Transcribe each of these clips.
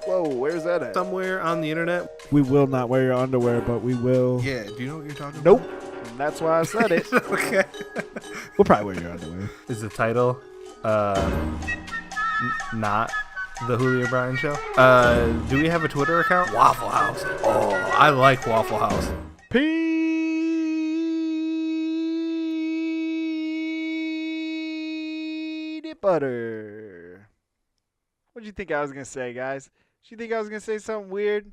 Whoa, where's that at? Somewhere on the internet. We will not wear your underwear, but we will. Yeah, do you know what you're talking Nope. about? And that's why I said it. Okay. We'll probably wear your underwear. Is the title not the Houly O'Brien Show? Do we have a Twitter account? Waffle House. Oh, I like Waffle House. Peanut butter. What do you think I was going to say, guys? Did you think I was going to say something weird?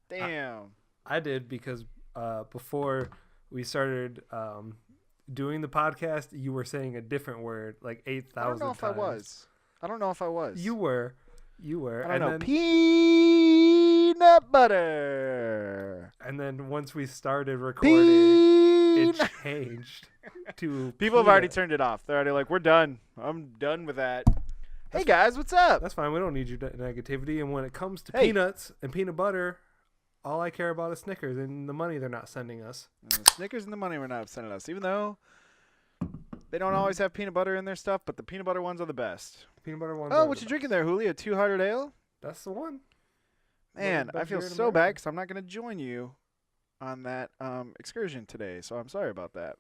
Damn. I did because before we started doing the podcast, you were saying a different word like 8,000 times. I don't know if I was. You were. I don't know. Peanut butter. And then once we started recording, it changed to People have already turned it off. They're already like, we're done. I'm done with that. Hey, guys, what's up? That's fine. We don't need your negativity. And when it comes to Hey. peanuts and peanut butter, all I care about is Snickers and the money they're not sending us. Snickers and the money we're not sending us, even though they don't always have peanut butter in their stuff, but the peanut butter ones are the best. Peanut butter ones. Oh, what you drinking there, Houly? A two-hearted ale? That's the one. Man, Best I feel beer in so America. bad because I'm not going to join you on that excursion today, so I'm sorry about that.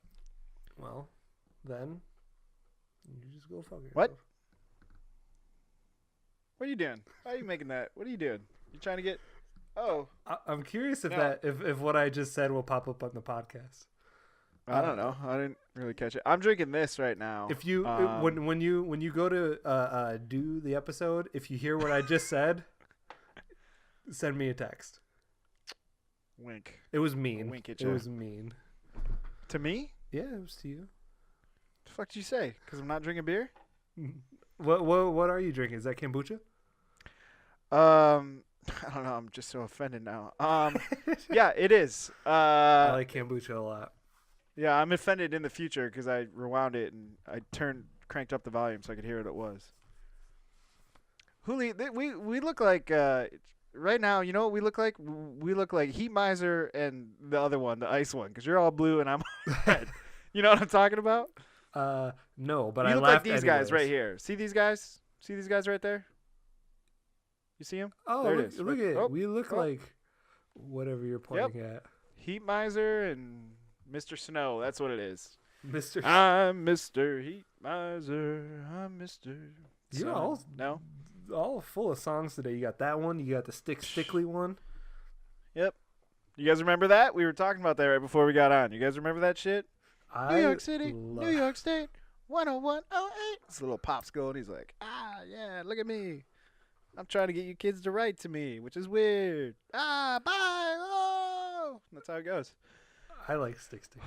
Well, then you just go fuck yourself. What? What are you doing? Why are you making that? What are you doing? You trying to get... Oh. I'm curious if No. if what I just said will pop up on the podcast. I don't know. I didn't really catch it. I'm drinking this right now. If you when you go to do the episode, if you hear what I just said, send me a text. Wink. It was mean. Wink at It ya. was mean. To me? Yeah, it was to you. The fuck did you say? Because I'm not drinking beer? What are you drinking? Is that kombucha? I don't know. I'm just so offended now. Yeah, it is. I like kombucha a lot. Yeah, I'm offended in the future because I rewound it and I cranked up the volume so I could hear what it was. Houly, we look like right now. You know what we look like? We look like Heat Miser and the other one, the ice one, because you're all blue and I'm all red. You know what I'm talking about? No, but You I look like laughed these guys anyways. right here. See these guys? See these guys right there? You see them? Oh, There it look, is. look at it. Oh, We look oh. like whatever you're pointing at. Heat Miser and Mr. Snow. That's what it is. Mr. I'm Mr. Heat Miser. I'm Mr. You're Snow. No? all full of songs today. You got that one. You got the Stickly one. Yep. You guys remember that? We were talking about that right before we got on. You guys remember that shit? New York City, New York State, 10108. It's a little pops going. He's like, yeah, look at me. I'm trying to get you kids to write to me, which is weird. Bye. Oh. That's how it goes. I like Stickly.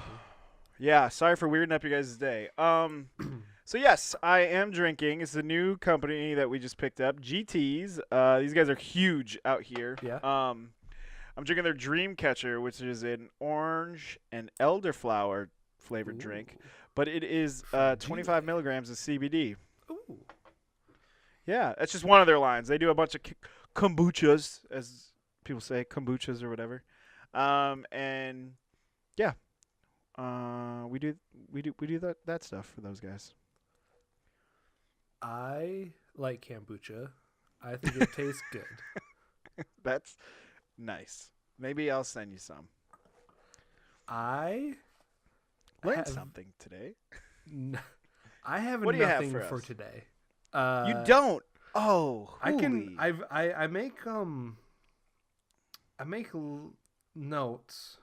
Yeah, sorry for weirding up your guys' day. So yes, I am drinking. It's a new company that we just picked up, GT's. These guys are huge out here. Yeah. I'm drinking their Dream Catcher, which is an orange and elderflower flavored drink, but it is 25 milligrams of CBD. Ooh. Yeah, that's just one of their lines. They do a bunch of kombuchas, as people say, kombuchas or whatever. And yeah, we do that stuff for those guys. I like kombucha. I think it tastes good. That's nice. Maybe I'll send you some. I Learned have- something today. I have What do you have nothing for for us? today. You don't. Oh, I can. Houly. I make notes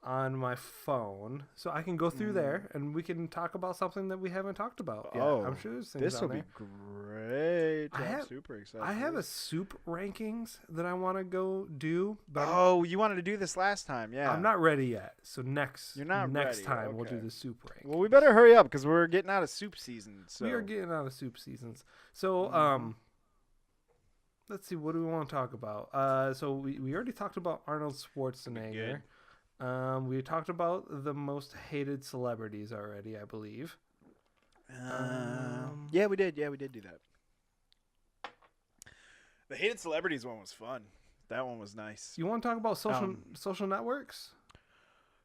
on my phone, so I can go through there and we can talk about something that we haven't talked about yet. Oh, I'm sure there's things This on will there. be great. I'm super excited. I have a soup rankings that I want to go do, but Oh, you wanted to do this last time, yeah. I'm not ready yet. So next You're not next ready, time we'll do okay. the soup rank. Well, we better hurry up because we're getting out of soup season. So We are getting out of soup seasons. So let's see, what do we want to talk about? So we already talked about Arnold Schwarzenegger. We talked about the most hated celebrities already, I believe. yeah, we did. Yeah, we did do that. The hated celebrities one was fun. That one was nice. You want to talk about social networks?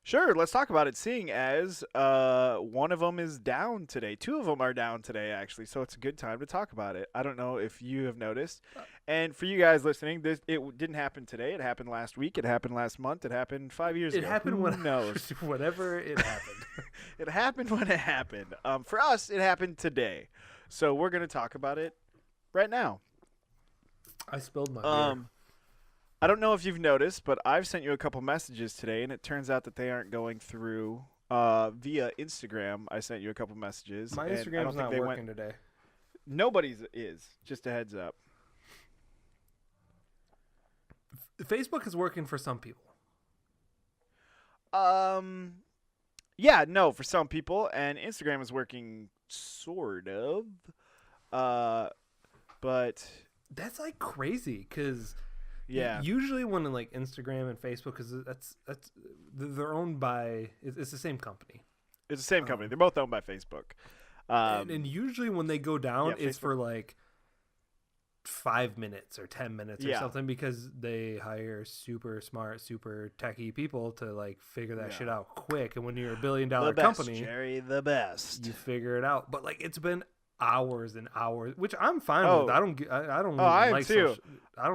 Sure, let's talk about it. Seeing as one of them is down today, two of them are down today actually, so it's a good time to talk about it. I don't know if you have noticed, and for you guys listening, it didn't happen today. It happened last week. It happened last month. It happened 5 years ago. It happened Who knows? whenever it happened. It happened when it happened. For us, it happened today, so we're gonna talk about it right now. I spilled my beer. I don't know if you've noticed, but I've sent you a couple messages today, and it turns out that they aren't going through via Instagram. I sent you a couple messages. My Instagram's not working today. Nobody's is. Just a heads up. Facebook is working for some people. Yeah, no, for some people, and Instagram is working sort of. But that's like crazy because. Yeah. Usually when like Instagram and Facebook, because that's they're owned by it's the same company. It's the same company. They're both owned by Facebook. And usually when they go down, it's for like 5 minutes or 10 minutes or something because they hire super smart, super techie people to like figure that shit out quick. And when you're $1 billion company, Jerry, the best, you figure it out. But like it's been hours and hours, which I'm fine with. I don't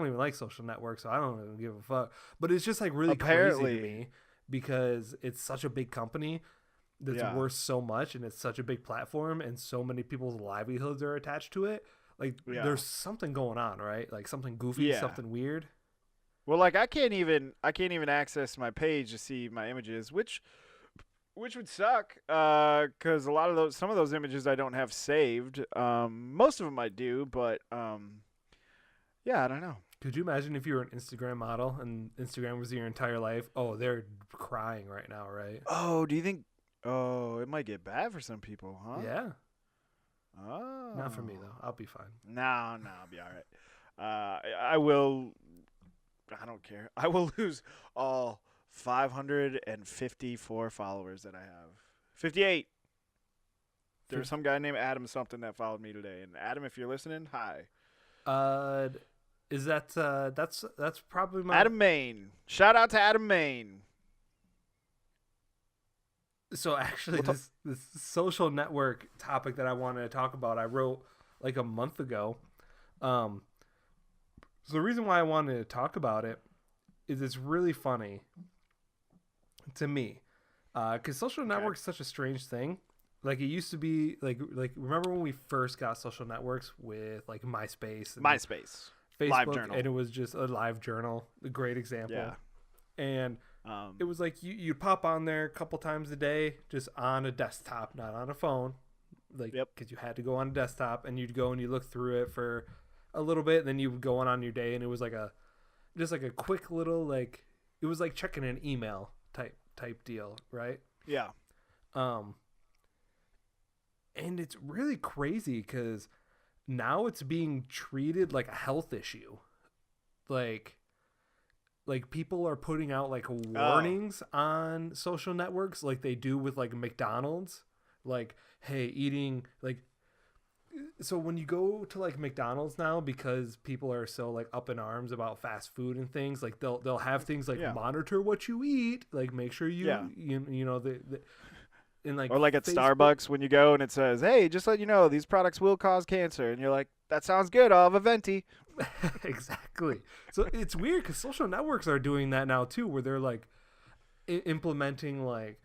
even like social networks, so I don't even give a fuck. But it's just like really crazy to me because it's such a big company that's worth so much, and it's such a big platform, and so many people's livelihoods are attached to it. Like there's something going on, right? Like something goofy, something weird. Well, like I can't even access my page to see my images, which would suck, because some of those images I don't have saved. Most of them I do, but yeah, I don't know. Could you imagine if you were an Instagram model and Instagram was your entire life? Oh, they're crying right now, right? Oh, do you think? Oh, it might get bad for some people, huh? Yeah. Oh. Not for me though. I'll be fine. No, I'll be all right. I will. I don't care. I will lose all 554 followers that I have. 58. There's some guy named Adam something that followed me today. And Adam, if you're listening, hi. Is that that's probably my Adam Main. Shout out to Adam Main. So actually, this social network topic that I wanted to talk about, I wrote like a month ago. So the reason why I wanted to talk about it is it's really funny to me, because social networks is such a strange thing. Like it used to be like remember when we first got social networks with like MySpace, Facebook, live journal, and it was just a live journal, a great example. Yeah, and it was like you'd pop on there a couple times a day, just on a desktop, not on a phone, like because you had to go on a desktop, and you'd go and you look through it for a little bit, and then you would go on your day, and it was like just like a quick little like it was like checking an email type deal, right? Yeah. And it's really crazy because now it's being treated like a health issue. Like people are putting out like warnings on social networks like they do with like McDonald's. Like, hey, eating like so when you go to like McDonald's now, because people are so like up in arms about fast food and things, like they'll have things like monitor what you eat, like make sure you know the and like, or like at Facebook. Starbucks when you go and it says, hey, just let you know these products will cause cancer, and you're like, that sounds good, I'll have a venti. Exactly. So it's weird because social networks are doing that now too, where they're like implementing like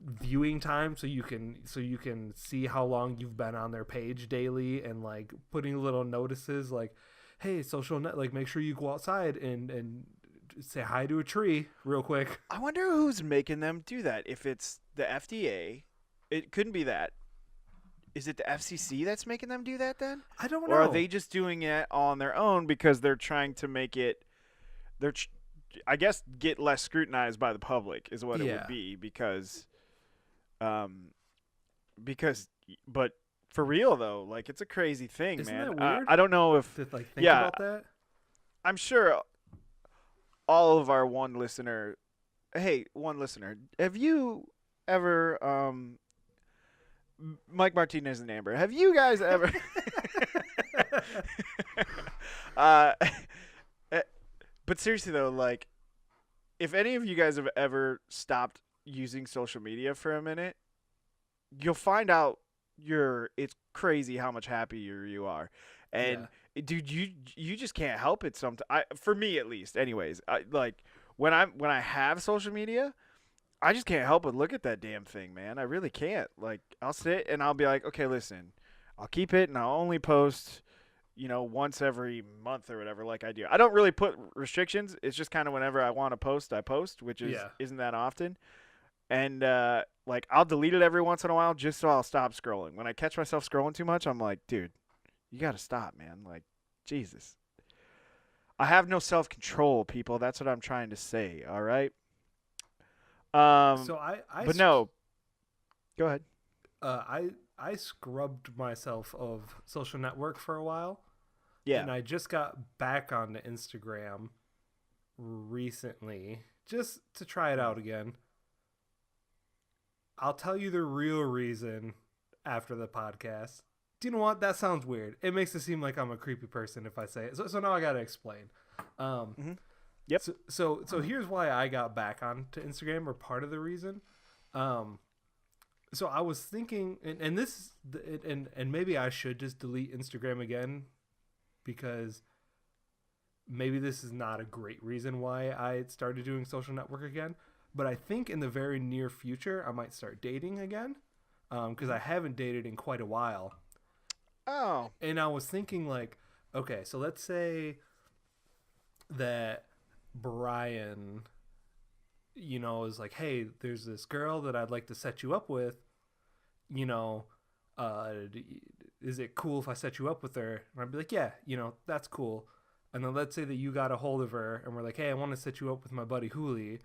viewing time so you can see how long you've been on their page daily, and like putting little notices like, hey, social net, like make sure you go outside and say hi to a tree real quick. I wonder who's making them do that. If it's the FDA, it couldn't be that. Is it the FCC that's making them do that then? I don't know. Or are they just doing it on their own because they're trying to make it, I guess, get less scrutinized by the public is what it would be because but for real though, like it's a crazy thing. Isn't man. that weird? I don't know if to like think about that. I'm sure all of our one listener, have you ever Mike Martinez and Amber, have you guys ever but seriously though, like if any of you guys have ever stopped using social media for a minute, you'll find out it's crazy how much happier you are. And dude, you just can't help it sometimes. For me at least, anyways. Like when I have social media, I just can't help but look at that damn thing, man. I really can't. Like I'll sit and I'll be like, okay, listen, I'll keep it and I'll only post, once every month or whatever. Like I do. I don't really put restrictions. It's just kind of whenever I want to post, I post, which isn't that often. And like I'll delete it every once in a while just so I'll stop scrolling. When I catch myself scrolling too much, I'm like, dude, you got to stop, man. Like, Jesus. I have no self-control, people. That's what I'm trying to say, all right? So but no. Go ahead. I scrubbed myself of social network for a while. Yeah. And I just got back onto Instagram recently just to try it out again. I'll tell you the real reason after the podcast. Do you know what? That sounds weird. It makes it seem like I'm a creepy person if I say it. So now I got to explain. Yep. So here's why I got back onto Instagram, or part of the reason. So I was thinking, and maybe I should just delete Instagram again, because maybe this is not a great reason why I started doing social network again. But I think in the very near future, I might start dating again, because I haven't dated in quite a while. Oh. And I was thinking, like, okay, so let's say that Brian, is like, hey, there's this girl that I'd like to set you up with. Is it cool if I set you up with her? And I'd be like, yeah, that's cool. And then let's say that you got a hold of her and we're like, hey, I want to set you up with my buddy Houly.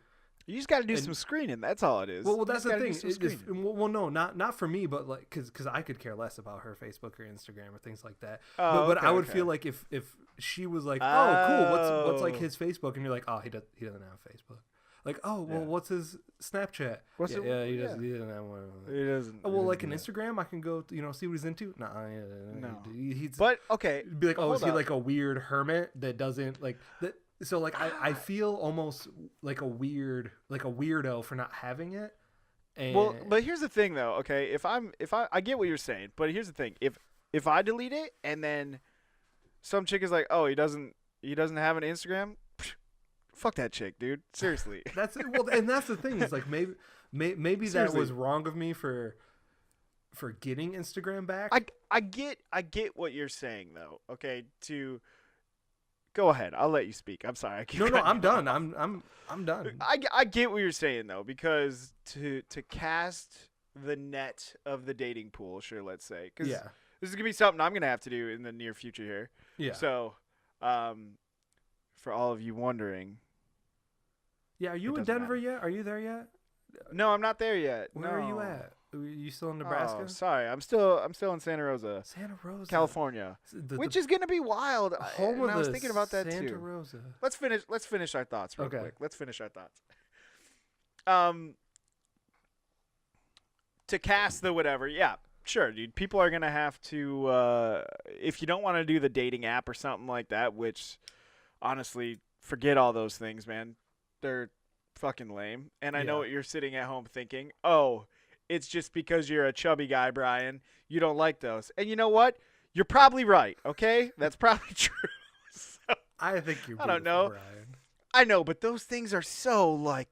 You just got to do some screening. That's all it is. Well, that's the thing. Well, no, not for me, but like, because I could care less about her Facebook or Instagram or things like that. But I would feel like if she was like, oh, cool, what's like his Facebook, and you're like, oh, he doesn't have Facebook. Like, oh, well, what's his Snapchat? He doesn't have one. He doesn't. Oh, well, like an Instagram, I can go, see what he's into. No. But okay, be like, oh, is he like a weird hermit that doesn't like that? So like I feel almost like a weirdo for not having it. And well, but here's the thing though. Okay, if I get what you're saying, but here's the thing. If I delete it and then some chick is like, oh, he doesn't have an Instagram, fuck that chick, dude. Seriously. And that's the thing. Is like maybe that was wrong of me for getting Instagram back. I get what you're saying though. Okay, go ahead. I'll let you speak. I'm sorry. No, I'm done. I'm done. I get what you're saying though, because to cast the net of the dating pool, sure, let's say, because this is gonna be something I'm gonna have to do in the near future here. Yeah. So, for all of you wondering. Yeah, are you in Denver yet? Are you there yet? No, I'm not there yet. Where are you at? Are you still in Nebraska? Oh, sorry. I'm still in Santa Rosa. Santa Rosa, California, which is gonna be wild. I was thinking about that Santa too. Rosa. Let's finish our thoughts real quick. Let's finish our thoughts. To cast the whatever, yeah, sure, dude. People are gonna have to, if you don't want to do the dating app or something like that, which honestly, forget all those things, man. They're fucking lame. And I know what you're sitting at home thinking. Oh, it's just because you're a chubby guy, Brian. You don't like those. And you know what? You're probably right, okay? That's probably true. So, I think you're I don't know. Brian. I know, but those things are so, like,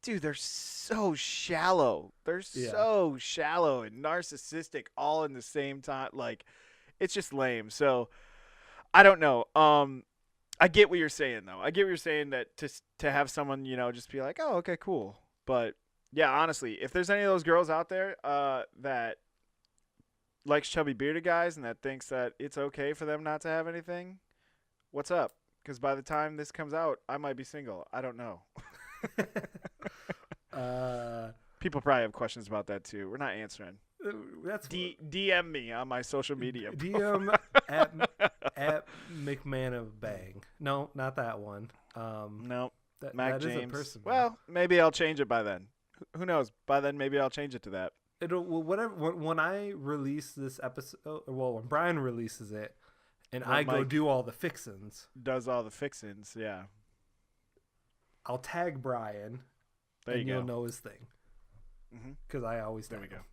dude, they're so shallow. They're so shallow and narcissistic all in the same time. Like, it's just lame. So, I don't know. I get what you're saying, though. I get what you're saying, that to have someone, just be like, oh, okay, cool. But yeah, honestly, if there's any of those girls out there that likes chubby bearded guys and that thinks that it's okay for them not to have anything, what's up? Because by the time this comes out, I might be single. I don't know. People probably have questions about that too. We're not answering. That's DM me on my social media. DM at McMahon of Bang. No, not that one. No, Mac James. Is a person. Well, maybe I'll change it by then. Who knows? By then, maybe I'll change it to that. When I release this episode, when Brian releases it, and I go Mike do all the fixins. Does all the fixins, yeah. I'll tag Brian There you go. You'll know his thing. Because I always there we tag go. him.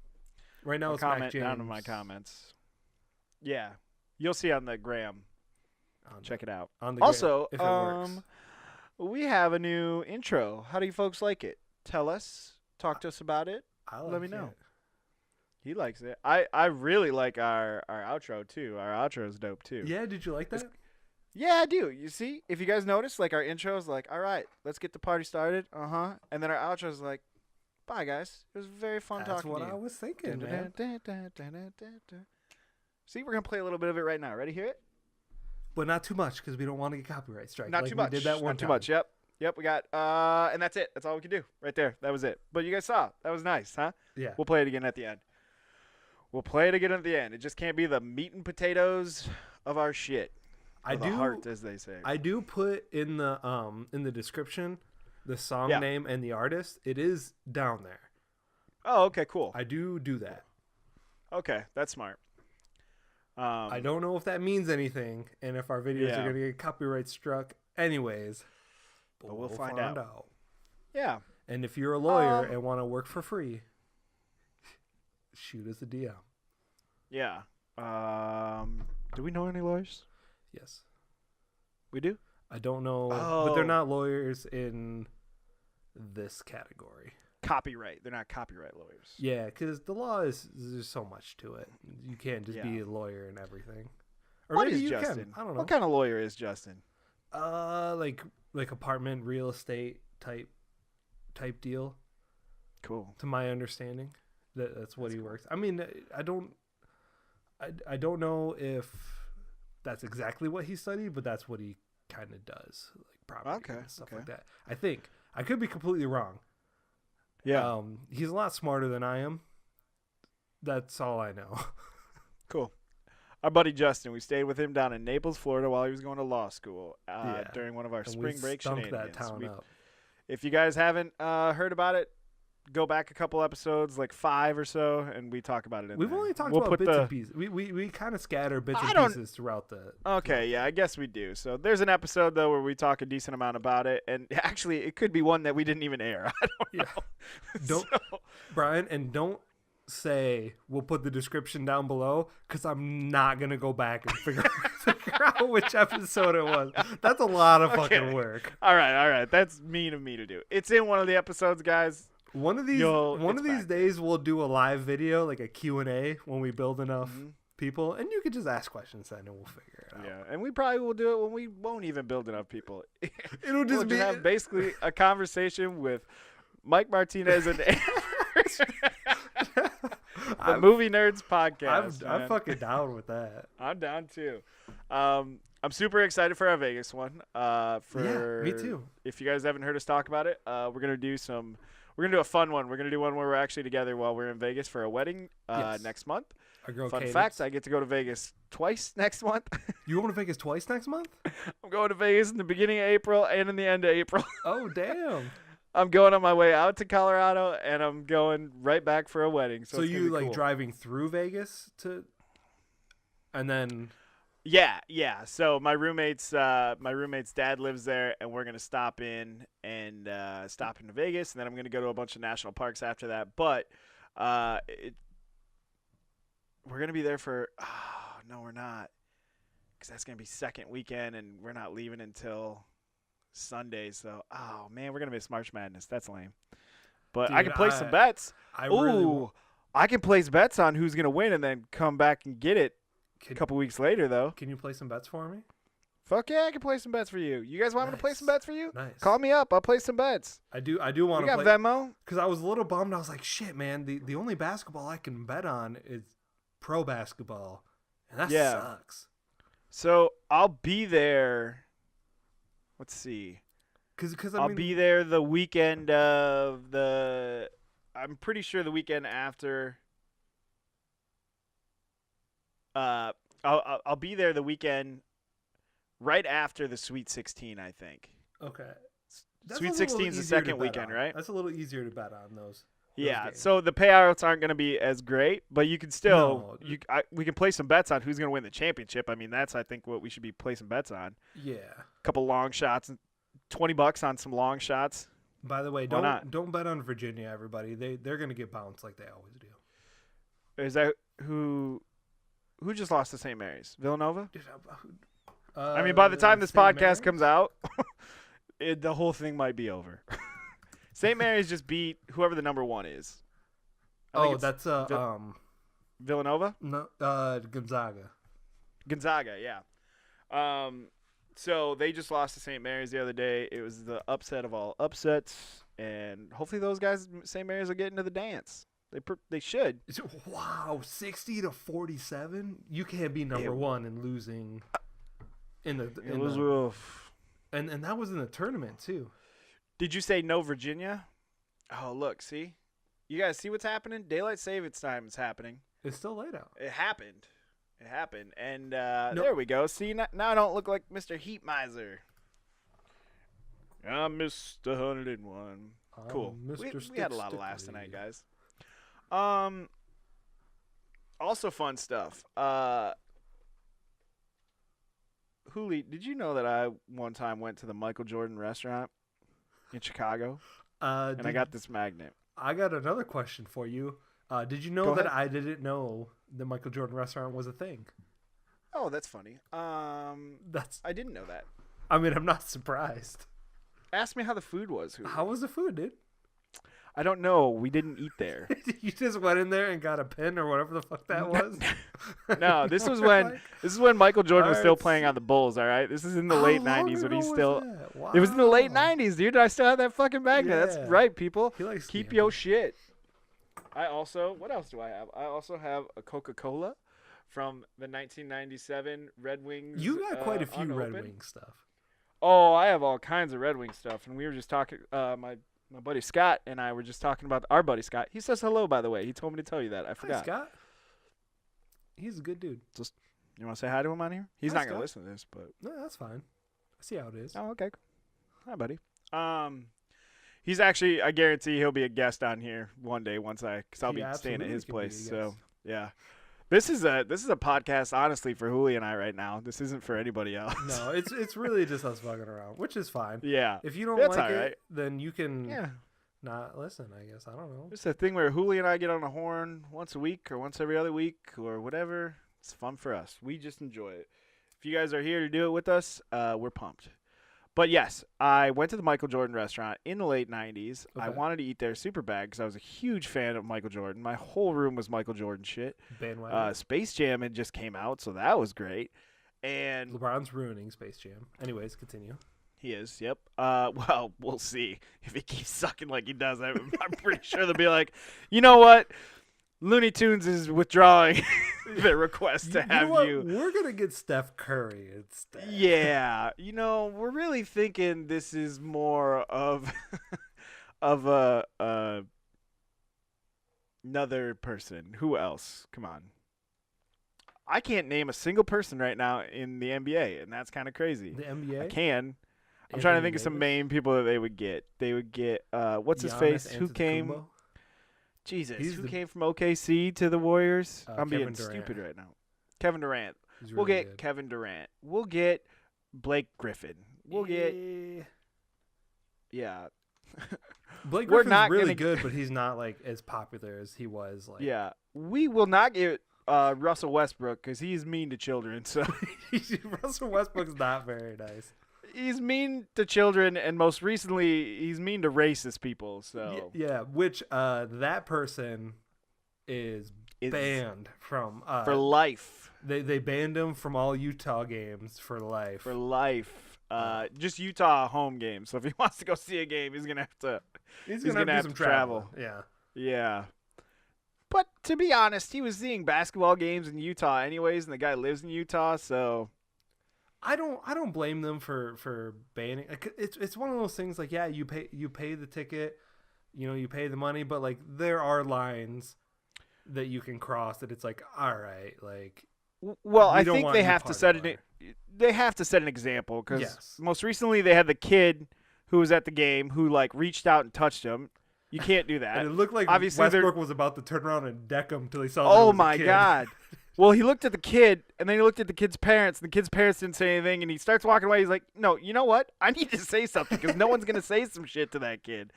Right now, I'll it's Mac comment James. down in my comments. Yeah, you'll see on the gram. Check it out. On the Also, gram, if it works. we have a new intro. How do you folks like it? Tell us. Talk to us about it. Let me know. It. He likes it. I really like our outro too. Our outro is dope too. Yeah, did you like that? Yeah, I do. You see, if you guys notice, like our intro is like, all right, let's get the party started. And then our outro is like, bye guys. It was very fun talking to you. That's what I was thinking, man. See, we're gonna play a little bit of it right now. Ready? Hear it? But not too much because we don't want to get copyright strike. Not too much. We did that one Not too time. much. Yep. We got and that's it. That's all we can do right there. That was it. But you guys saw that was nice, huh? Yeah. We'll play it again at the end. It just can't be the meat and potatoes of our shit. The heart, as they say. I do put in the description the song name and the artist. It is down there. Oh, okay, cool. I do that. Okay, that's smart. I don't know if that means anything, and if our videos are gonna get copyright struck, anyways. But we'll find out. Yeah. And if you're a lawyer and want to work for free, shoot us a DM. Yeah. Do we know any lawyers? Yes. We do? I don't know, but they're not lawyers in this category. Copyright. They're not copyright lawyers. Yeah, because the law there's so much to it. You can't just be a lawyer and everything. Or what maybe is you Justin? can. I don't know. What kind of lawyer is Justin? Like apartment real estate type deal. Cool. To my understanding, that's what he works. I mean, I don't know if that's exactly what he studied, but that's what he kind of does, like property and stuff like that. I think I could be completely wrong. Yeah. He's a lot smarter than I am. That's all I know. Cool. Our buddy Justin, we stayed with him down in Naples, Florida, while he was going to law school during one of our spring break shenanigans. That town up. If you guys haven't heard about it, go back a couple episodes, like 5 or so, and we talk about it. We've only talked about bits and pieces. We kind of scatter bits and pieces throughout the. Okay, yeah, I guess we do. So there's an episode though where we talk a decent amount about it, and actually it could be one that we didn't even air. I don't know. Brian, and don't say we'll put the description down below because I'm not gonna go back and figure out which episode it was. That's a lot of fucking work. All right. That's mean of me to do. It's in one of the episodes, guys. One of these days we'll do a live video, like a Q&A, when we build enough people, and you can just ask questions then and we'll figure it out. Yeah, and we probably will do it when we won't even build enough people. It'll just we'll have basically a conversation with Mike Martinez and the Movie Nerds podcast. I'm fucking down with that. I'm down too. I'm super excited for our Vegas one. Me too. If you guys haven't heard us talk about it, we're gonna do a fun one. We're gonna do one where we're actually together while we're in Vegas for a wedding next month. Fun fact: I get to go to Vegas twice next month. You going to Vegas twice next month? I'm going to Vegas in the beginning of April and in the end of April. Oh damn! I'm going on my way out to Colorado, and I'm going right back for a wedding. So you like driving through Vegas and then. Yeah. So my roommate's dad lives there, and we're gonna stop in Vegas, and then I'm gonna go to a bunch of national parks after that. But we're gonna be there for. Oh, no, we're not, because that's gonna be second weekend, and we're not leaving until Sunday. So, oh man, we're gonna miss March Madness. That's lame. But I can place some bets. I can place bets on who's gonna win, and then come back and get it. A couple weeks later, though. Can you play some bets for me? Fuck yeah, I can play some bets for you. You guys want me to play some bets for you? Nice. Call me up. I'll play some bets. I do want to play. You got Venmo? Because I was a little bummed. I was like, shit, man. The only basketball I can bet on is pro basketball. And that sucks. So I'll be there. Let's see. Because I'll be there the weekend of the. I'm pretty sure the weekend after. I'll be there the weekend right after the Sweet 16, I think. Okay. Sweet 16 is the second weekend, right? That's a little easier to bet on those. Yeah, so the payouts aren't going to be as great, but you can still we can play some bets on who's going to win the championship. I mean, that's I think what we should be placing bets on. Yeah. A couple long shots, $20 on some long shots. By the way, don't bet on Virginia, everybody. They're gonna get bounced like they always do. Is that who just lost to St. Mary's? Villanova? I mean, by the time this podcast comes out, the whole thing might be over. St. Mary's just beat whoever the number 1 is. That's Villanova? No, Gonzaga. Gonzaga, yeah. So they just lost to St. Mary's the other day. It was the upset of all upsets, and hopefully those guys, St. Mary's, will get into the dance. They should. Wow, 60-47. You can't be number 1 and losing and that was in the tournament too. Did you say no Virginia? Oh, look, see, you guys see what's happening? Daylight savings time is happening. It's still late out. It happened, and there we go. See, now I don't look like Mr. Heat Miser. I'm Mr. 101. Cool. We had a lot of laughs tonight, guys. Also fun stuff. Houly, did you know that I one time went to the Michael Jordan restaurant in Chicago? And I got this magnet. I got another question for you. Did you know that I didn't know the Michael Jordan restaurant was a thing? Oh, that's funny. I didn't know that. I mean, I'm not surprised. Ask me how the food was, Houly. How was the food, dude? I don't know. We didn't eat there. You just went in there and got a pin or whatever the fuck that was? No, this is when Michael Jordan was still playing on the Bulls, all right? This is in the late 90s when he's still Wow. It was in the late 90s, dude. I still have that fucking magnet. Yeah. That's right, people. Keep your gambling. shit. What else do I have? I also have a Coca-Cola from the 1997 Red Wings. You got quite a few unopened. Red Wing stuff. Oh, I have all kinds of Red Wing stuff, and we were just talking. My buddy Scott and I were just talking about our buddy Scott. He says hello, by the way. He told me to tell you that. I forgot. Hi, Scott. He's a good dude. You want to say hi to him on here? He's not going to listen to this, but no, that's fine. I see how it is. Oh, okay. Hi, buddy. He's actually, I guarantee he'll be a guest on here one day because I'll be staying at his place. So yeah. This is a podcast, honestly, for Houly and I right now. This isn't for anybody else. No, it's really just us fucking around, which is fine. Yeah. If you don't like it, then you can not listen, I guess. I don't know. It's a thing where Houly and I get on the horn once a week or once every other week or whatever. It's fun for us. We just enjoy it. If you guys are here to do it with us, we're pumped. But yes, I went to the Michael Jordan restaurant in the late 90s. Okay. I wanted to eat there super bad because I was a huge fan of Michael Jordan. My whole room was Michael Jordan shit. Bandwagon. Space Jam had just came out, so that was great. And LeBron's ruining Space Jam. Anyways, continue. He is, yep. Well, we'll see. If he keeps sucking like he does, I'm pretty sure they'll be like, you know what? Looney Tunes is withdrawing their request to have you. We're going to get Steph Curry instead. Yeah. We're really thinking this is more of another person. Who else? Come on. I can't name a single person right now in the NBA, and that's kind of crazy. The NBA? I can. I'm trying to think of some main people that they would get. They would get, what's his face? Who came? Jesus, who came from OKC to the Warriors? I'm being stupid right now. Kevin Durant. We'll get Kevin Durant. We'll get Blake Griffin. We'll get Blake Griffin's really good, but he's not like as popular as he was. Like yeah, we will not get Russell Westbrook because he's mean to children. So Russell Westbrook's not very nice. He's mean to children, and most recently, he's mean to racist people. So yeah, which that person is banned from for life. They banned him from all Utah games for life. For life, just Utah home games. So if he wants to go see a game, he's gonna have to. He's gonna have to travel. Yeah. But to be honest, he was seeing basketball games in Utah anyways, and the guy lives in Utah, so. I don't blame them for banning. It's one of those things like, yeah, you pay the ticket, you pay the money, but like there are lines that you can cross that it's like, all right, like. Well, I think they have to set an example because most recently they had the kid who was at the game who like reached out and touched him. You can't do that. And it looked like obviously Westbrook was about to turn around and deck him till he saw. Oh my God. Well, he looked at the kid, and then he looked at the kid's parents, and the kid's parents didn't say anything, and he starts walking away. He's like, no, you know what? I need to say something because no one's going to say some shit to that kid.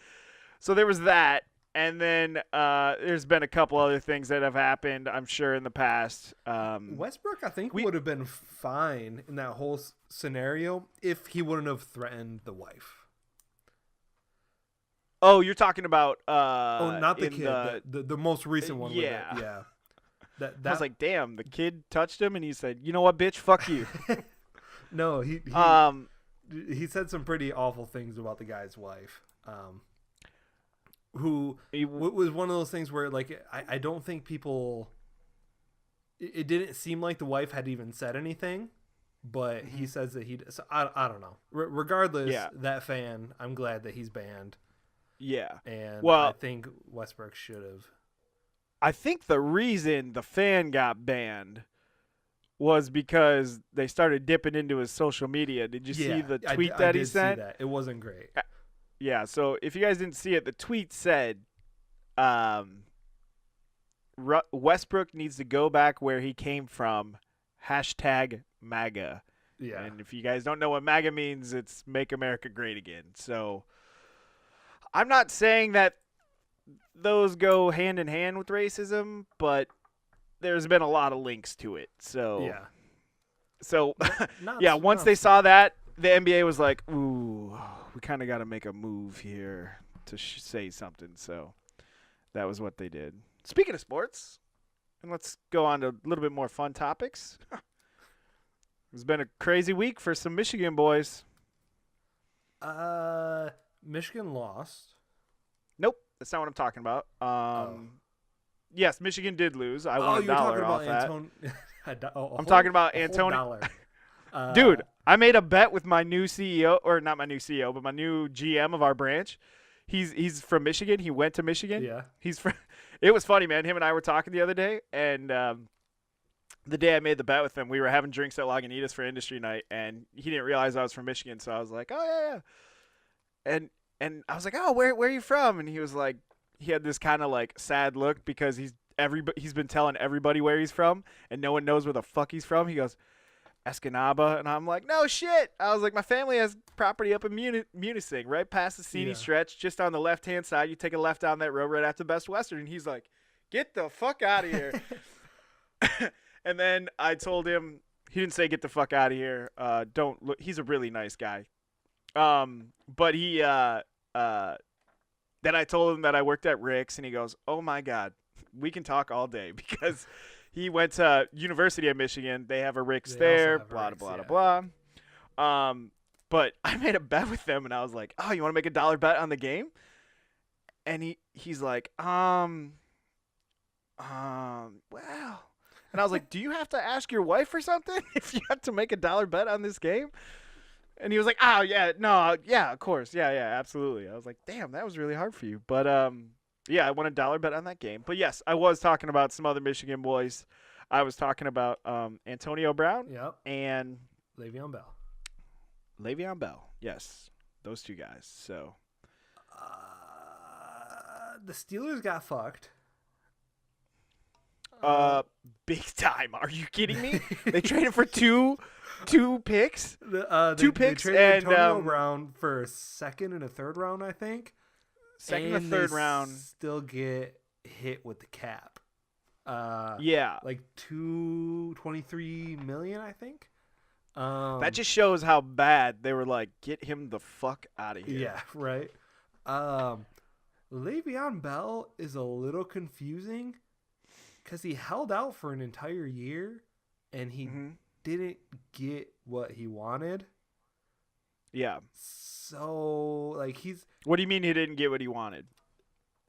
So there was that, and then there's been a couple other things that have happened, I'm sure, in the past. Westbrook, I think, would have been fine in that whole scenario if he wouldn't have threatened the wife. Oh, you're talking about not the kid, the most recent one. Yeah. Yeah. That I was like, damn, the kid touched him, and he said, you know what, bitch, fuck you. No, he said some pretty awful things about the guy's wife, who was one of those things where, like, I don't think people, it didn't seem like the wife had even said anything, but he says that so I don't know. Regardless, that fan, I'm glad that he's banned. Yeah. And well, I think Westbrook should have. I think the reason the fan got banned was because they started dipping into his social media. Did you see the tweet that he sent? See that. It wasn't great. Yeah, so if you guys didn't see it, the tweet said Westbrook needs to go back where he came from, #MAGA. Yeah. And if you guys don't know what MAGA means, it's Make America Great Again. So I'm not saying that those go hand in hand with racism, but there's been a lot of links to it. So yeah. So once they saw that, the NBA was like, "Ooh, we kind of got to make a move here to say something." So that was what they did. Speaking of sports, and let's go on to a little bit more fun topics. It's been a crazy week for some Michigan boys. Michigan lost. Nope, that's not what I'm talking about. Yes, Michigan did lose. I won $1 off that. I'm talking about Antonio. Dude, I made a bet with my new CEO, or not my new CEO, but my new GM of our branch. He's from Michigan. He went to Michigan. Yeah. It was funny, man. Him and I were talking the other day, and the day I made the bet with him, we were having drinks at Lagunitas for industry night, and he didn't realize I was from Michigan, so I was like, "Oh yeah." And I was like, "Oh, where are you from?" And he was like, he had this kind of like sad look because he's been telling everybody where he's from, and no one knows where the fuck he's from. He goes, Escanaba, and I'm like, no shit. I was like, my family has property up in Munising, right past the CD stretch, just on the left-hand side. You take a left down that road right after Best Western, and he's like, get the fuck out of here. And then I told him, he didn't say get the fuck out of here. Don't look. He's a really nice guy. But he then I told him that I worked at Rick's, and he goes, oh my God, we can talk all day because he went to University of Michigan. They have a Rick's there, blah, blah. But I made a bet with them, and I was like, oh, you want to make $1 bet on the game? And he's like, well. And I was like, do you have to ask your wife or something if you have to make $1 bet on this game? And he was like, oh, yeah, no, yeah, of course. Yeah, absolutely. I was like, damn, that was really hard for you. But, yeah, I won $1 bet on that game. But, yes, I was talking about some other Michigan boys. I was talking about Antonio Brown and Le'Veon Bell. Yes, those two guys. So the Steelers got fucked. Big time. Are you kidding me? They traded for two picks. Two picks they traded Antonio Brown for a second and a third round, I think. Second and third round. Still get hit with the cap. Like $223 million, I think. That just shows how bad they were like, get him the fuck out of here. Yeah, right. Le'Veon Bell is a little confusing because he held out for an entire year and he didn't get what he wanted. Yeah. So, like, What do you mean he didn't get what he wanted?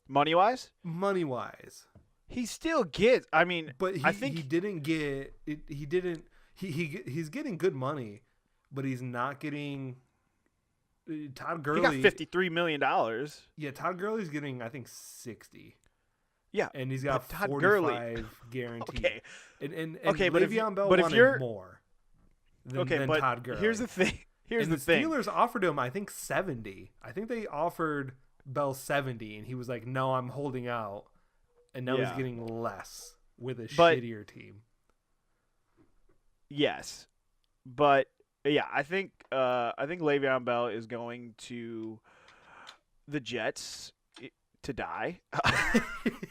Money-wise? Money-wise. He still gets. I mean, but I think he didn't get it. He didn't. He's getting good money, but he's not getting. Todd Gurley. He got $53 million. Yeah, Todd Gurley's getting, I think, 60. Yeah, and he's got Todd 45 Gurley. guaranteed. Okay, and but Le'Veon Bell wanted more. Than Todd Gurley. Here's the thing. The Steelers offered him, I think, 70. I think they offered Bell 70, and he was like, "No, I'm holding out." And now he's getting less with a shittier team. yes, but yeah, I think Le'Veon Bell is going to the Jets to die.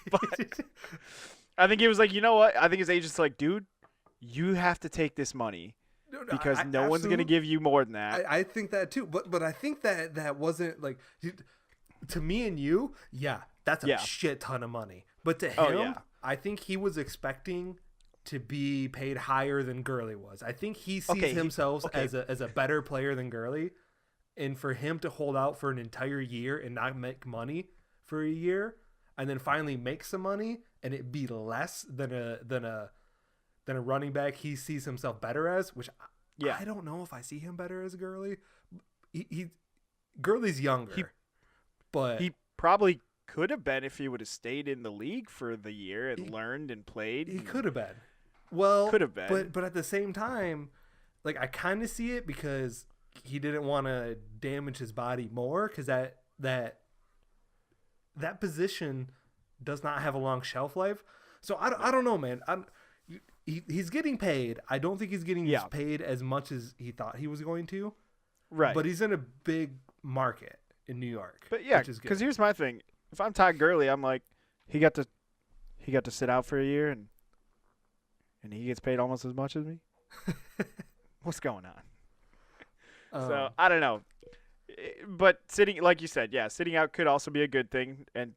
But I think he was like, you know what? I think his agent's like, dude, you have to take this money because no one's going to give you more than that. I think that too. But I think that wasn't like to me and you. Yeah, that's a shit ton of money. But to him, I think he was expecting to be paid higher than Gurley was. I think he sees himself as a better player than Gurley, and for him to hold out for an entire year and not make money for a year, and then finally make some money, and it be less than a running back he sees himself better as, which I don't know if I see him better as Gurley. Gurley's younger, but he probably could have been if he would have stayed in the league for the year and learned and played. He could have been. Well, could have been. But at the same time, like I kind of see it because he didn't want to damage his body more because that position does not have a long shelf life. So I don't know, man. He's getting paid. I don't think he's getting paid as much as he thought he was going to. Right. But he's in a big market in New York. But yeah, because here's my thing. If I'm Todd Gurley, I'm like, he got to sit out for a year and he gets paid almost as much as me. What's going on? So I don't know. But sitting, like you said, sitting out could also be a good thing. And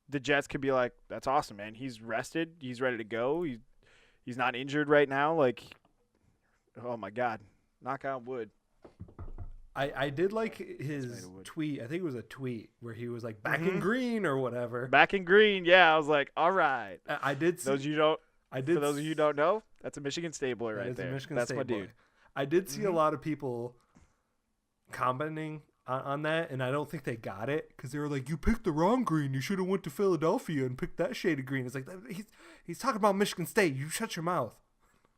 the Jets could be like, that's awesome, man. He's rested. He's ready to go. He's not injured right now. Like, oh my God, knock on wood. I did like his tweet. I think it was a tweet where he was like back in green or whatever. Back in green, yeah. I was like, all right. I did see. For those of you who don't know, that's a Michigan State boy right there. That's my dude. I did see a lot of people commenting on that, and I don't think they got it because they were like, "You picked the wrong green. You should have went to Philadelphia and picked that shade of green." It's like he's talking about Michigan State. You shut your mouth.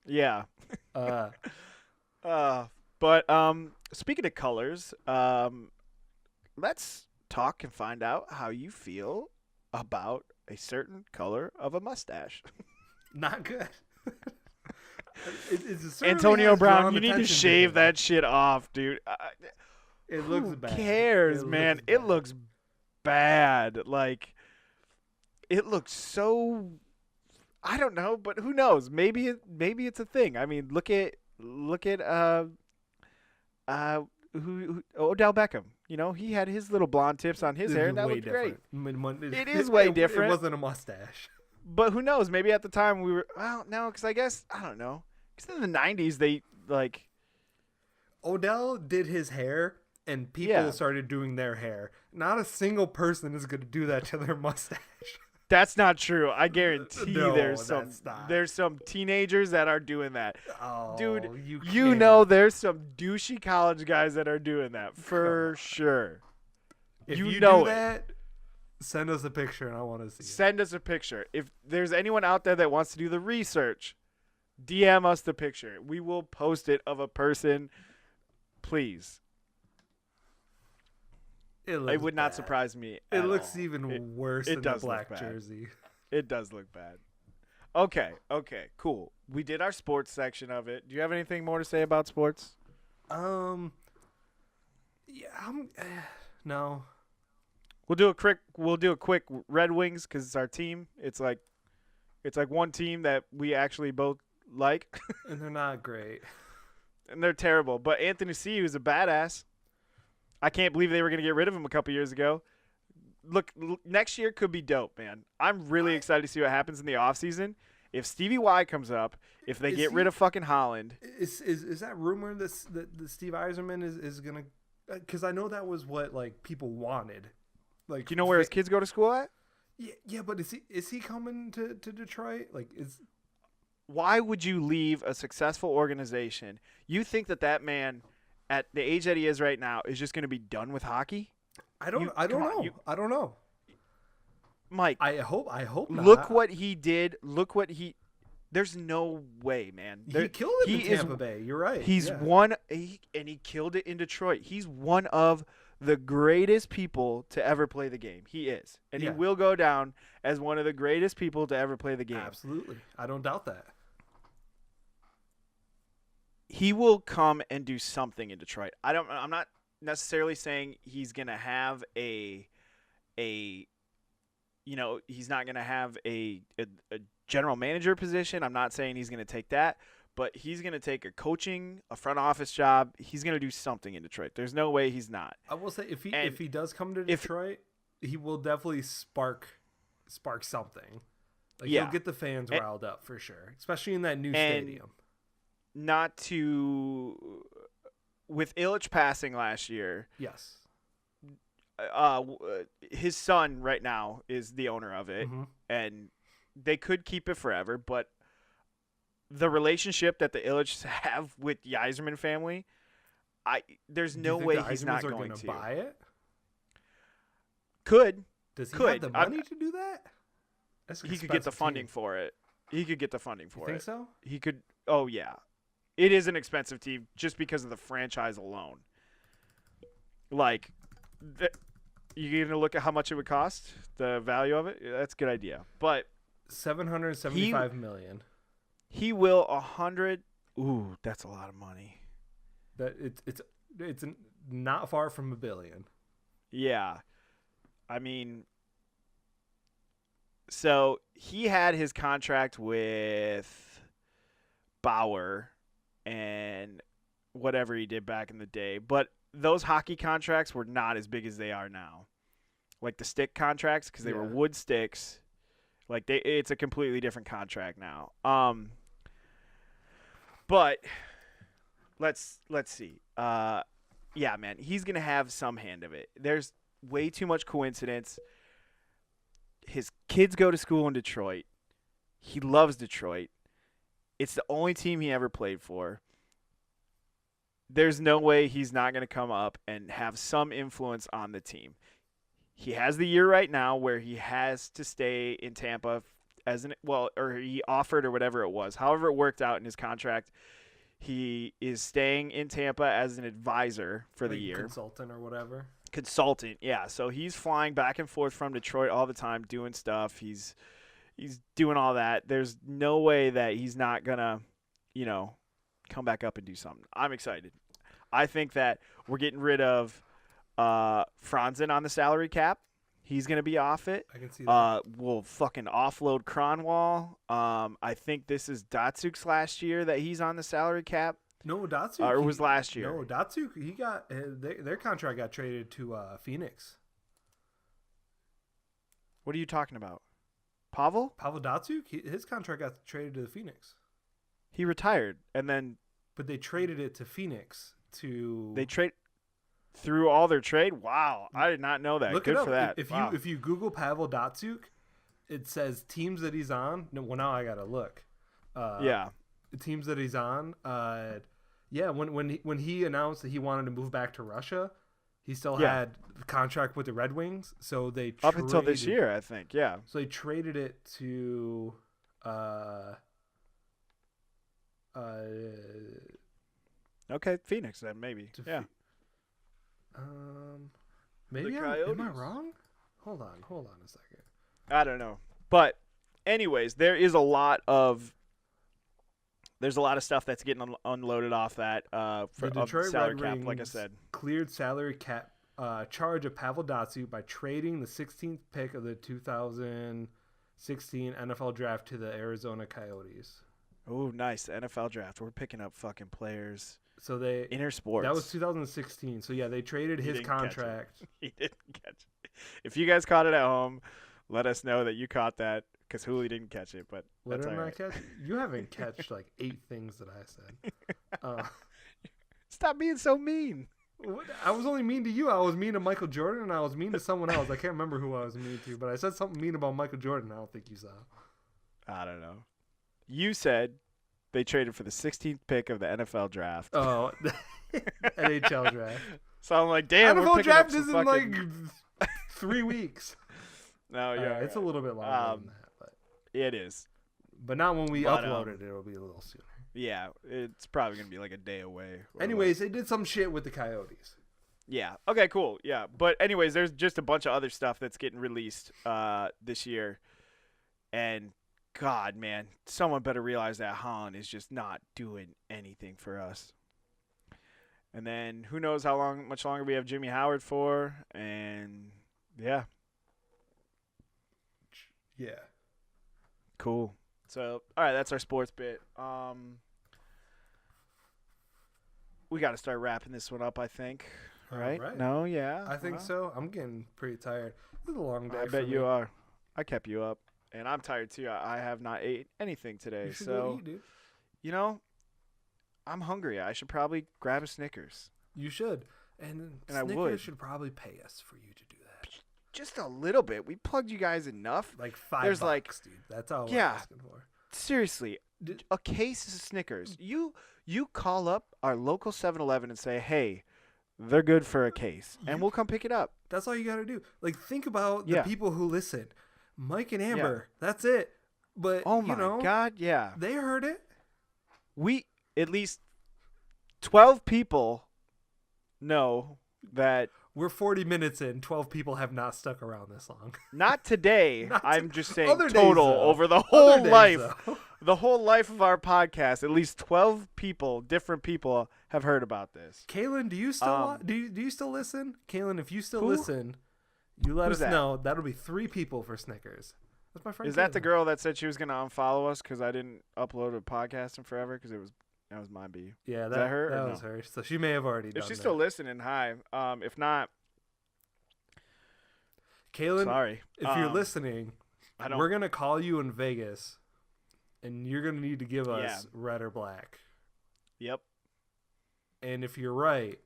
Yeah. But speaking of colors, let's talk and find out how you feel about a certain color of a mustache. Not good. Antonio Brown, you need to shave that shit off, dude. It looks bad. Who cares, man? It looks bad. Like, it looks so. I don't know, but who knows? Maybe it's a thing. I mean, look at Odell Beckham. You know, he had his little blonde tips on his hair, and that looked great. It is way different. It wasn't a mustache. But who knows? Maybe at the time we were. Well, no, because I guess I don't know. Because in the '90s they like. Odell did his hair, and people started doing their hair. Not a single person is going to do that to their mustache. That's not true. I guarantee there's some teenagers that are doing that. Oh, dude, you know there's some douchey college guys that are doing that for sure. If you do that, send us a picture and I want to see it. Send us a picture. If there's anyone out there that wants to do the research, DM us the picture. We will post it of a person. Please. It would not surprise me. It looks even worse than the black jersey. It does look bad. Okay, cool. We did our sports section of it. Do you have anything more to say about sports? Yeah, no. We'll do a quick Red Wings because it's our team. It's like one team that we actually both like. And they're not great. And they're terrible. But Anthony C. is a badass. I can't believe they were going to get rid of him a couple years ago. Look, next year could be dope, man. I'm really excited to see what happens in the offseason. If Stevie Y comes up, if they get rid of fucking Holland. Is that rumor that Steve Yzerman is going to – because I know that was what, like, people wanted. Like, do you know where his kids go to school at? Yeah, but is he coming to Detroit? Like, why would you leave a successful organization? You think that man – at the age that he is right now, is just going to be done with hockey? I don't know. I don't know. Mike. I hope not. Look what he did. There's no way, man. He killed it in Tampa Bay. You're right. He's and he killed it in Detroit. He's one of the greatest people to ever play the game. He is. And he will go down as one of the greatest people to ever play the game. Absolutely. I don't doubt that. he will come and do something in Detroit. I'm not necessarily saying he's gonna have he's not gonna have a general manager position. I'm not saying he's gonna take that, but he's gonna take a front office job. He's gonna do something in Detroit. There's no way he's not. I will say if he does come to Detroit, he will definitely spark something. Like he'll get the fans riled up for sure, especially in that new stadium. Not to with Illich passing last year. Yes. His son right now is the owner of it, and they could keep it forever, but the relationship that the Illichs have with the Yzerman family, there's no way he's not going to buy it. Does he have the money to do that? He could get the funding for it. He could get the funding for it. You think so? He could. Oh yeah, it is an expensive team just because of the franchise alone. Like, you gonna look at how much it would cost, the value of it. That's a good idea. But $775 million. He will 100. Ooh, that's a lot of money. That it's not far from $1 billion. Yeah, I mean. So he had his contract with Bauer and whatever he did back in the day. But those hockey contracts were not as big as they are now. Like the stick contracts, because they were wood sticks. Like it's a completely different contract now. But let's see. Yeah, man, he's going to have some hand of it. There's way too much coincidence. His kids go to school in Detroit. He loves Detroit. It's the only team he ever played for. There's no way he's not going to come up and have some influence on the team. He has the year right now where he has to stay in Tampa or he offered or whatever it was. However it worked out in his contract, he is staying in Tampa as an advisor for the year. Consultant or whatever. Consultant, yeah. So he's flying back and forth from Detroit all the time, doing stuff. He's doing all that. There's no way that he's not gonna, come back up and do something. I'm excited. I think that we're getting rid of Franzen on the salary cap. He's gonna be off it. I can see that. We'll fucking offload Kronwall. I think this is Datsuk's last year that he's on the salary cap. No, Datsuk. Or it was last year. No, Datsuk. He got their contract got traded to Phoenix. What are you talking about? Pavel Datsuk. His contract got traded to the Phoenix. He retired, and then. But they traded it to Phoenix to. They trade through all their trade. Wow, I did not know that. Look Good it up. for that. If you Google Pavel Datsuk, it says teams that he's on. No, well now I gotta look. Yeah. The teams that he's on. When he announced that he wanted to move back to Russia, he still had the contract with the Red Wings. So they up until this year, I think. Yeah. So they traded it to. Okay, Phoenix then maybe. Yeah. Maybe am I wrong? Hold on a second. I don't know, but anyways, there's a lot of stuff that's getting unloaded off that for the Detroit salary Red cap. Wings like I said, cleared salary cap charge of Pavel Datsuk by trading the 16th pick of the 2016 NFL draft to the Arizona Coyotes. Oh, nice. The NFL draft. We're picking up fucking players. So they inner sports. That was 2016. So yeah, they traded his contract. He didn't catch it. If you guys caught it at home, let us know that you caught that because Houly didn't catch it. But what did I catch? You haven't catched like 8 things that I said. Stop being so mean. I was only mean to you. I was mean to Michael Jordan, and I was mean to someone else. I can't remember who I was mean to, but I said something mean about Michael Jordan. I don't think you saw. I don't know. You said they traded for the 16th pick of the NFL draft. Oh, NHL draft. So I'm like, damn, NFL draft is in like 3 weeks. No, yeah, it's a little bit longer than that, but it is. But not when we upload it. It'll be a little sooner. Yeah, it's probably gonna be like a day away. Anyways, they did some shit with the Coyotes. Yeah. Okay. Cool. Yeah. But anyways, there's just a bunch of other stuff that's getting released this year, and God, man, someone better realize that Holland is just not doing anything for us. And then who knows much longer we have Jimmy Howard for, and yeah. Yeah. Cool. So, all right, that's our sports bit. We got to start wrapping this one up, I think. Right? No, yeah. I think so. I'm getting pretty tired. It's a long day. I bet you are. I kept you up, and I'm tired too. I have not ate anything today, You should go eat, dude. You know, I'm hungry. I should probably grab a Snickers. You should, and Snickers I would. Should probably pay us for you to do that. Just a little bit. We plugged you guys enough. Like $5, There's dude. That's all we're asking for. Seriously, a case of Snickers. You call up our local 7-Eleven and say, hey, they're good for a case, and we'll come pick it up. That's all you got to do. Like, think about the people who listen. Mike and Amber, that's it. But, oh my God, yeah. They heard it. We, at least 12 people know that. We're 40 minutes in. 12 people have not stuck around this long. Not today. I'm just saying other total days, over the whole life. Though. The whole life of our podcast, at least 12 people, different people, have heard about this. Kaylin, do you still do you still listen? Kaylin, if you still listen, you let us know. That'll be 3 people for Snickers. That's my friend. Is that the girl that said she was gonna unfollow us because I didn't upload a podcast in forever? Because that was my beef. Yeah, that her? That was her. So she may have already done If she's that. still listening, hi. If not, Kaylin, sorry. If you're listening, we're gonna call you in Vegas. And you're going to need to give us red or black. Yep. And if you're right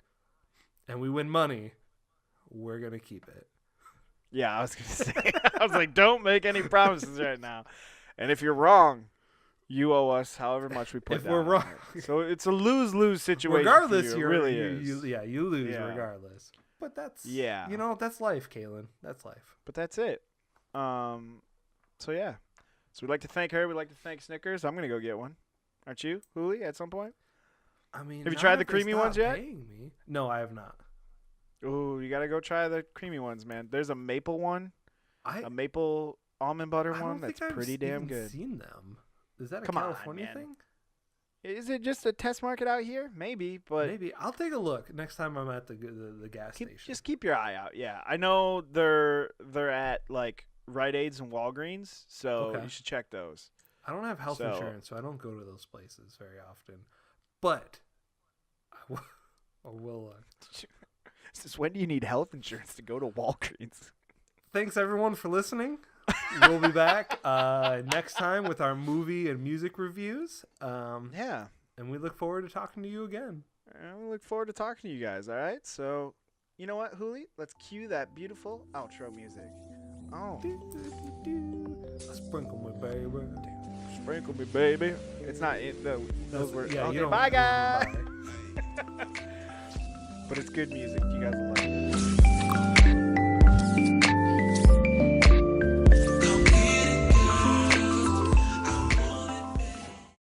and we win money, we're going to keep it. Yeah, I was going to say. I was like, don't make any promises right now. And if you're wrong, you owe us however much we put down. If we're wrong. So it's a lose-lose situation. Regardless, for you. It really is. You lose regardless. But that's, that's life, Kaylin. That's life. But that's it. So, yeah. So we'd like to thank her. We'd like to thank Snickers. I'm going to go get one. Aren't you, Houly, at some point? I mean, have you tried the creamy ones yet? Me. No, I have not. Ooh, you got to go try the creamy ones, man. There's a maple one, a maple almond butter one that's pretty damn good. I've seen them. Is that a California thing? Is it just a test market out here? Maybe, but maybe I'll take a look next time I'm at the gas station. Just keep your eye out. Yeah, I know they're at like Rite Aids and Walgreens, so you should check those. I don't have health insurance, so I don't go to those places very often. But I will. Since when do you need health insurance to go to Walgreens? Thanks everyone for listening. We'll be back next time with our movie and music reviews. And we look forward to talking to you again. And we look forward to talking to you guys. All right, so you know what, Houly? Let's cue that beautiful outro music. Oh. Sprinkle me, baby. Sprinkle me, baby. It's not those words. Yeah, okay, bye, guys. But it's good music. You guys will like it.